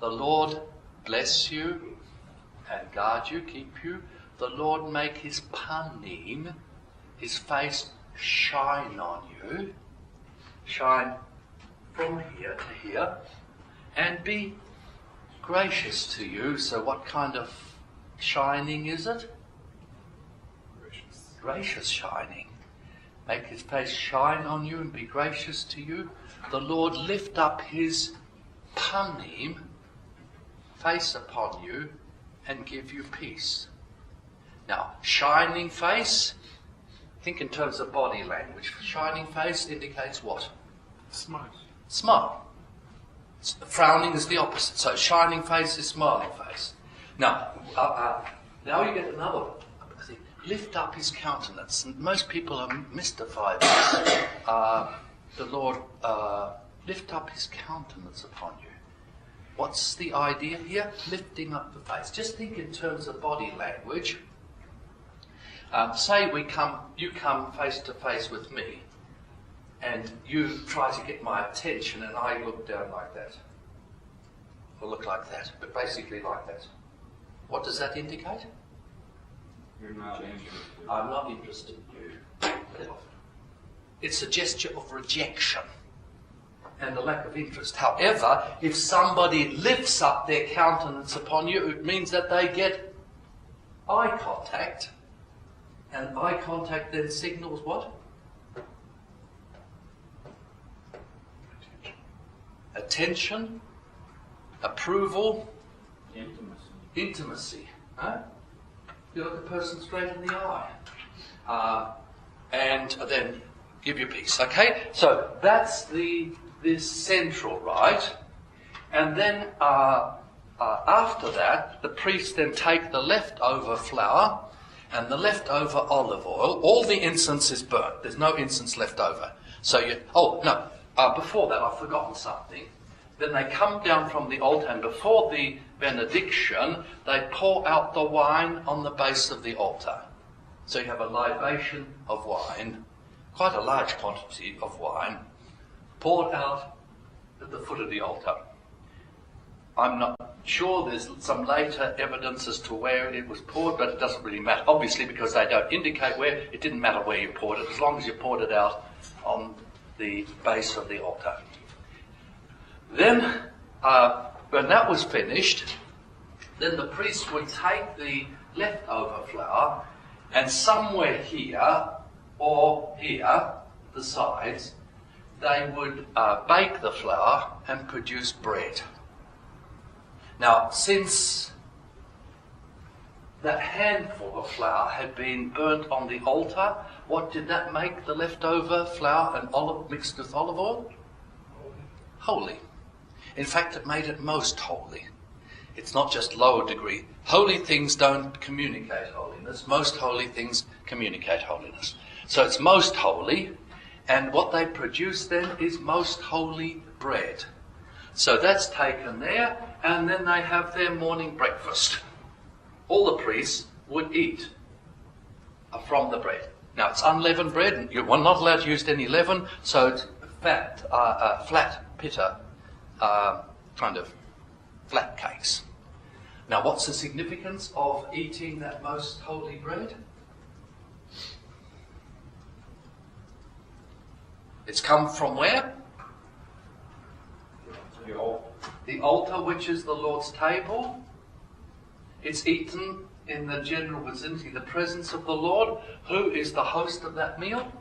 "The Lord bless you and guard you, keep you. The Lord make his panim, his face, shine on you." Shine from here to here. And be gracious to you. So what kind of shining is it? Gracious shining. Make his face shine on you and be gracious to you. The Lord lift up his panim, face upon you, and give you peace. Now, shining face, think in terms of body language. Shining face indicates what? Smile. Smile. Frowning is the opposite. So shining face is smiling face. Now, now you get another one. Lift up his countenance. And most people are mystified. The Lord lift up his countenance upon you. What's the idea here? Lifting up the face. Just think in terms of body language. Say you come face to face with me, and you try to get my attention, and I look down like that, or look like that, but basically like that. What does that indicate? You're not interested. I'm not interested in you. It's a gesture of rejection and a lack of interest. However, if somebody lifts up their countenance upon you, it means that they get eye contact. And eye contact then signals what? Attention, approval, intimacy. Huh? You look the person straight in the eye, and then give you peace. Okay, so that's this central rite, and then after that, the priests then take the leftover flour and the leftover olive oil. All the incense is burnt. There's no incense left over. So before that, I've forgotten something. Then they come down from the altar, and before the benediction, they pour out the wine on the base of the altar. So you have a libation of wine, quite a large quantity of wine, poured out at the foot of the altar. I'm not sure, there's some later evidence as to where it was poured, but it doesn't really matter. Obviously, because they don't indicate where, it didn't matter where you poured it, as long as you poured it out on the base of the altar. Then, when that was finished, then the priest would take the leftover flour, and somewhere here or here, the sides, they would bake the flour and produce bread. Now, since that handful of flour had been burnt on the altar, what did that make the leftover flour and olive mixed with olive oil? Holy. In fact, it made it most holy. It's not just lower degree. Holy things don't communicate holiness. Most holy things communicate holiness. So it's most holy, and what they produce then is most holy bread. So that's taken there, and then they have their morning breakfast. All the priests would eat from the bread. Now, it's unleavened bread, and you're not allowed to use any leaven, so it's flat pitta, kind of flat cakes. Now, what's the significance of eating that most holy bread? It's come from where? The altar, which is the Lord's table. It's eaten in the general vicinity, the presence of the Lord. Who is the host of that meal?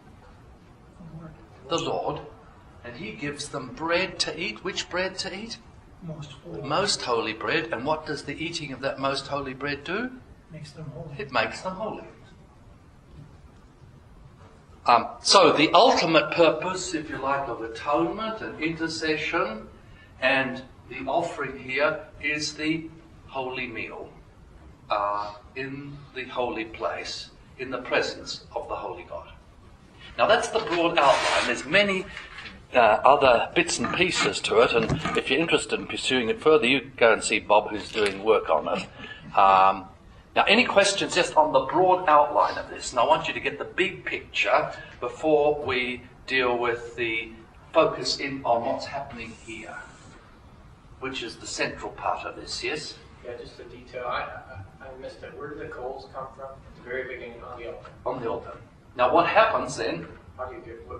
The Lord. And he gives them bread to eat. Which bread to eat? Most holy bread. And what does the eating of that most holy bread do? Makes them holy. It makes them holy. So the ultimate purpose, if you like, of atonement and intercession and the offering here is the holy meal in the holy place, in the presence of the holy God. Now that's the broad outline. There's many other bits and pieces to it, and if you're interested in pursuing it further, you go and see Bob, who's doing work on it. Now, any questions just on the broad outline of this? And I want you to get the big picture before we deal with the focus in on what's happening here, which is the central part of this, yes? Yeah, just a detail. I missed it. Where did the coals come from? At the very beginning on the altar. On the altar. Now, what happens then? How do you get wood?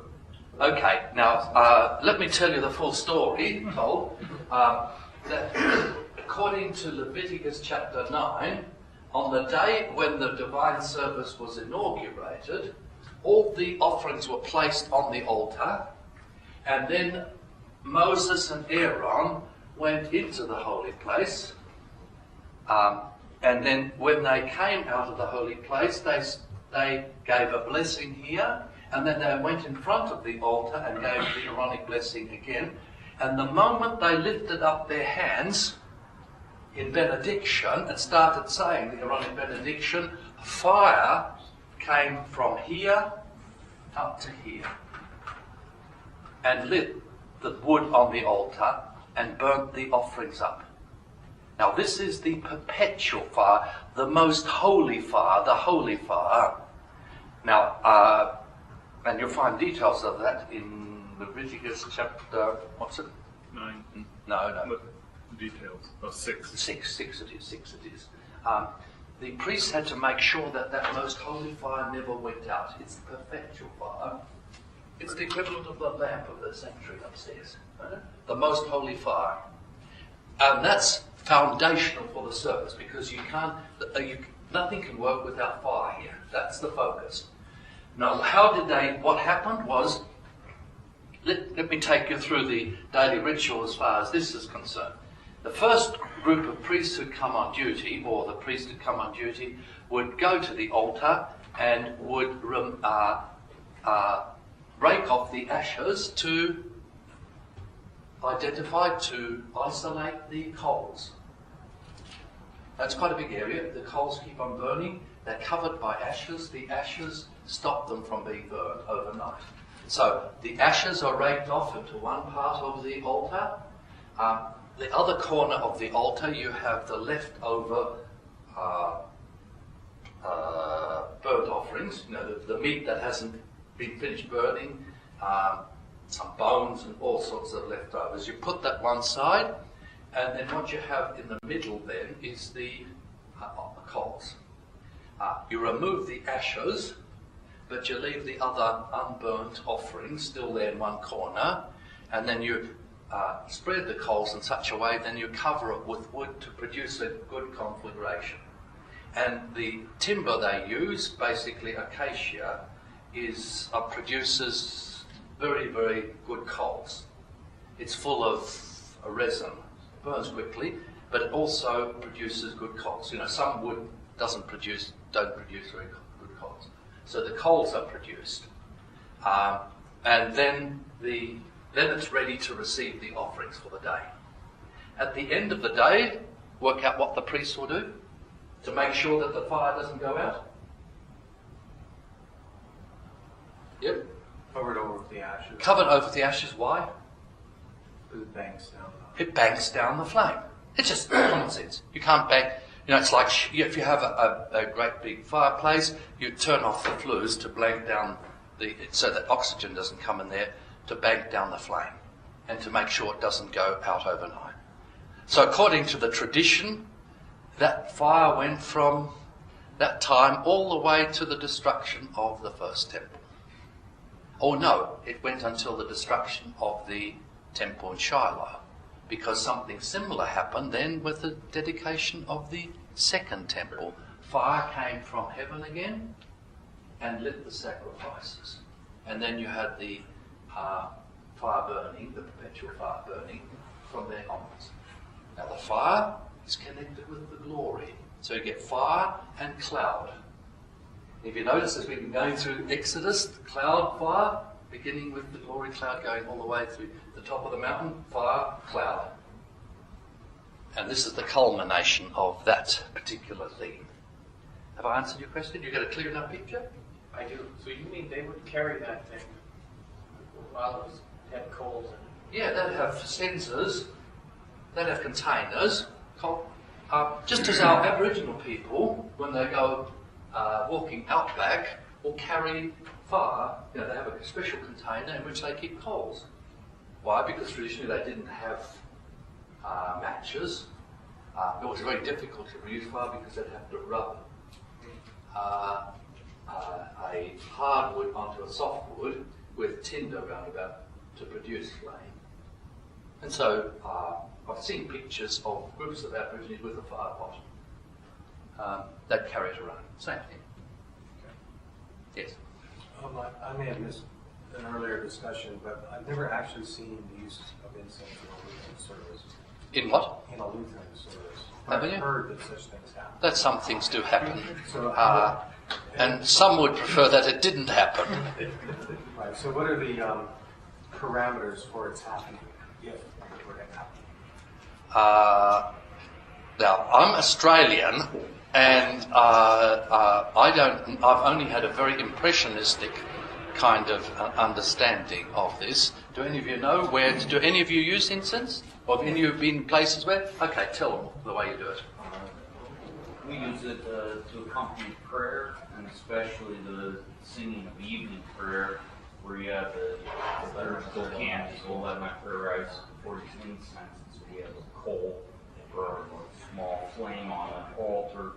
Okay, now, let me tell you the full story, told. That according to Leviticus chapter 9, on the day when the divine service was inaugurated, all the offerings were placed on the altar, and then Moses and Aaron went into the holy place, and then when they came out of the holy place, they gave a blessing here, and then they went in front of the altar and gave the Aaronic blessing again, and the moment they lifted up their hands in benediction and started saying the Aaronic benediction, fire came from here up to here and lit the wood on the altar and burnt the offerings up. Now this is the perpetual fire, the most holy fire, the holy fire. Now, and you'll find details of that in Leviticus chapter, what's it? 9. No. Details. Oh, 6. Six it is. The priests had to make sure that that most holy fire never went out. It's the perpetual fire. It's the equivalent of the lamp of the sanctuary upstairs. Right? The most holy fire. And that's foundational for the service because nothing can work without fire here. That's the focus. Now, what happened was, let me take you through the daily ritual as far as this is concerned. The first group of priests who'd come on duty, or the priest who'd come on duty, would go to the altar and would rake off the ashes to isolate the coals. That's quite a big area. The coals keep on burning. They're covered by ashes. The ashes stop them from being burned overnight. So the ashes are raked off into one part of the altar. The other corner of the altar, you have the leftover burnt offerings, the meat that hasn't been finished burning, some bones and all sorts of leftovers. You put that one side, and then what you have in the middle then is the coals. You remove the ashes, but you leave the other unburnt offerings still there in one corner, and then you spread the coals in such a way, then you cover it with wood to produce a good conflagration. And the timber they use, basically acacia, produces very, very good coals. It's full of resin, burns quickly, but it also produces good coals. You know, some wood don't produce very good coals. So the coals are produced, and then it's ready to receive the offerings for the day. At the end of the day, work out what the priest will do to make sure that the fire doesn't go out. Yep. Covered over with the ashes. Covered over the ashes. Why? It banks down. It banks down the flame. It's just common sense. You can't bank. You know, it's like if you have a great big fireplace, you turn off the flues to blank down so that oxygen doesn't come in there, to bank down the flame and to make sure it doesn't go out overnight. So according to the tradition, that fire went from that time all the way to the destruction of the first temple. Oh no, it went until the destruction of the temple in Shiloh, because something similar happened then with the dedication of the second temple. Fire came from heaven again and lit the sacrifices. And then you had the fire burning, the perpetual fire burning from there onwards. Now the fire is connected with the glory. So you get fire and cloud. If you notice, as we've been going through Exodus, the cloud, fire, beginning with the glory cloud going all the way through the top of the mountain, fire, cloud. And this is the culmination of that particular theme. Have I answered your question? You got a clear enough picture? I do. So you mean they would carry that thing while it had coals in it? Yeah, they'd have censers, they'd have containers, just as our Aboriginal people, when they go walking out back, will carry fire. You know, they have a special container in which they keep coals. Why? Because traditionally they didn't have matches. It was very difficult to produce fire because they'd have to rub a hardwood onto a softwood with tinder round about to produce flame. And so I've seen pictures of groups of Aborigines with a fire pot. They'd carry it around. Same thing. Okay. Yes? I may have missed an earlier discussion, but I've never actually seen the use of incense in a Lutheran service. In what? In a Lutheran service. Haven't you? I've heard that such things happen. That some things do happen. So, And some would prefer that it didn't happen. right. So what are the parameters for its happening, if it were to happen? Now, I'm Australian, and I've only had a very impressionistic kind of understanding of this. Do any of you know do any of you use incense? Or have any of you been places where? Okay, tell them the way you do it. We use it to accompany prayer, and especially the singing of evening prayer, where you have the liturgical candles, all that my prayer rice before you sing incense. So we have a coal or a small flame on an altar,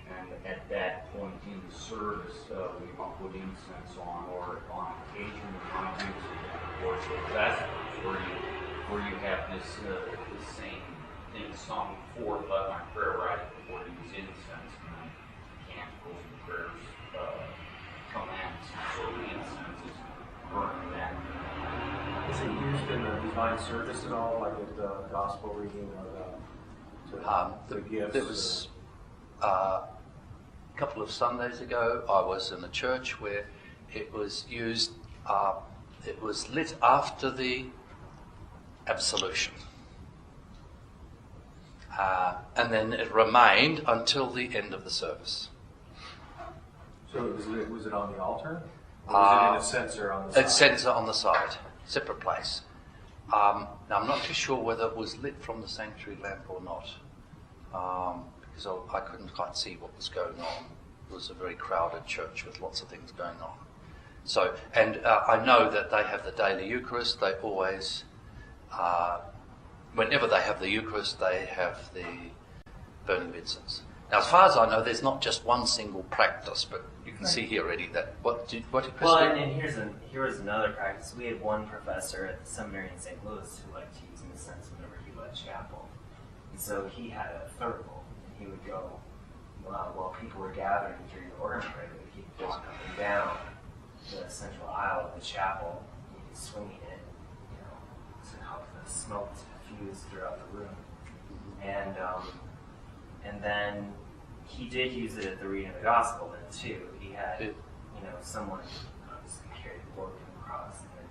and at that point in the service, we put incense on, or on occasion we might use it for the festivals, where you have this same thing sung forth by my prayer right before you use incense, and then canticles and prayers commence, so the incense is burning then. Is it used in the divine service at all, like at the gospel reading or the gifts? There was a couple of Sundays ago, I was in a church where it was used, it was lit after the absolution. And then it remained until the end of the service. So was it on the altar? Or was it in a censer on the side? A censer on the side, separate place. Now I'm not too sure whether it was lit from the sanctuary lamp or not, because I couldn't quite see what was going on. It was a very crowded church with lots of things going on. So, and I know that they have the daily Eucharist. They always, whenever they have the Eucharist, they have the burning of incense. Now, as far as I know, there's not just one single practice, but you can see here already that what did Chris Well, do? and here was another practice. We had one professor at the seminary in St. Louis who liked to use incense whenever he led chapel, and so he had a thurible, and he would go while people were gathering during the organ prayer. He'd walk up and down the central aisle of the chapel, swinging it, to help the smoke to diffuse throughout the room, and then he did use it at the reading of the gospel then too. He had, someone obviously carried the broken cross, and then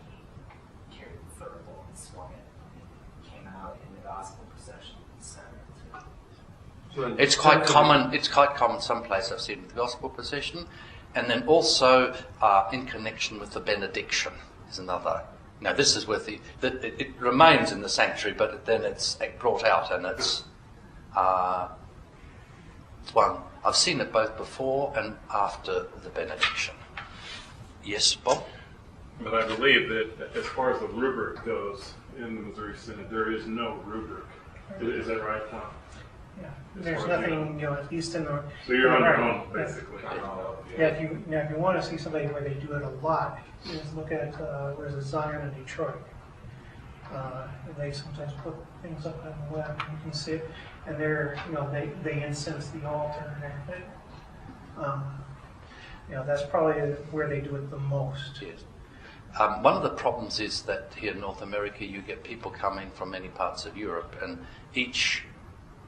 he carried the thurible and swung it, and came out in the gospel procession in the center. It's quite common. It's quite common. Some places I've seen with the gospel procession, and then also in connection with the benediction is another. Now this is with it remains in the sanctuary, but then it's brought out and it's one. I've seen it both before and after the benediction. Yes, Bob? But I believe that as far as the rubric goes in the Missouri Synod, there is no rubric. Is that right, Tom? Yeah, there's nothing, at least in the. So you're on your right. own, basically. Yeah, if you want to see somebody where they do it a lot, just look at where's the Zion in Detroit. They sometimes put things up on the web, you can see it, and they incense the altar and everything. That's probably where they do it the most. Yes. One of the problems is that here in North America you get people coming from many parts of Europe, and each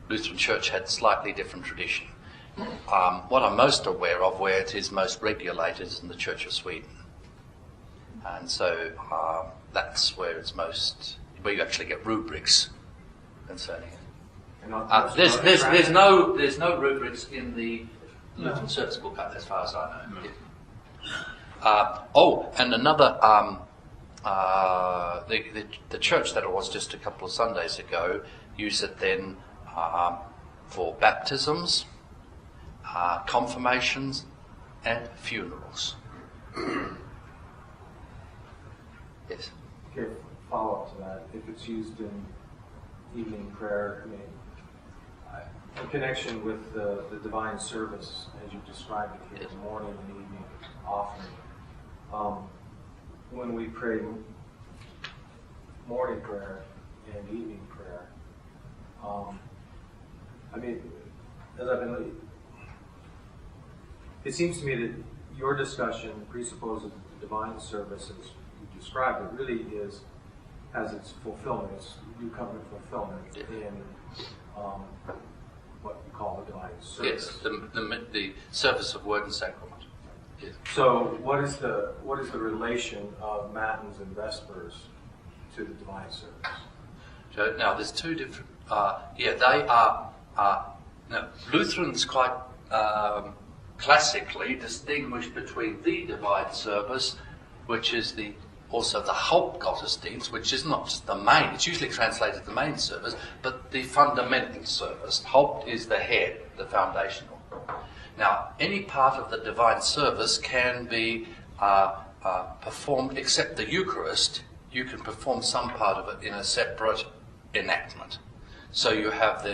Lutheran church had slightly different tradition. What I'm most aware of where it is most regulated is in the Church of Sweden. And so that's where it's where you actually get rubrics concerning it. There's no rubrics in the Lutheran Service Book, as far as I know. And another, the church that it was just a couple of Sundays ago used it then for baptisms, confirmations, and funerals. Yes. Okay, follow up to that. If it's used in evening prayer, in connection with the divine service, as you described it here, morning and evening offering, when we pray morning prayer and evening prayer, as I've been, it seems to me that your discussion presupposes that the divine service, as you described it, really has its fulfillment, its new covenant fulfillment in what you call the divine service. Yes, the service of word and sacrament. Yes. So, what is the relation of matins and vespers to the divine service? So now there's two different. They are. Lutherans quite classically distinguish between the divine service, which is also the Hauptgottesdienst, which is not just the main. It's usually translated the main service, but the fundamental service. Haupt is the head, the foundational. Now, any part of the divine service can be performed, except the Eucharist. You can perform some part of it in a separate enactment. So you have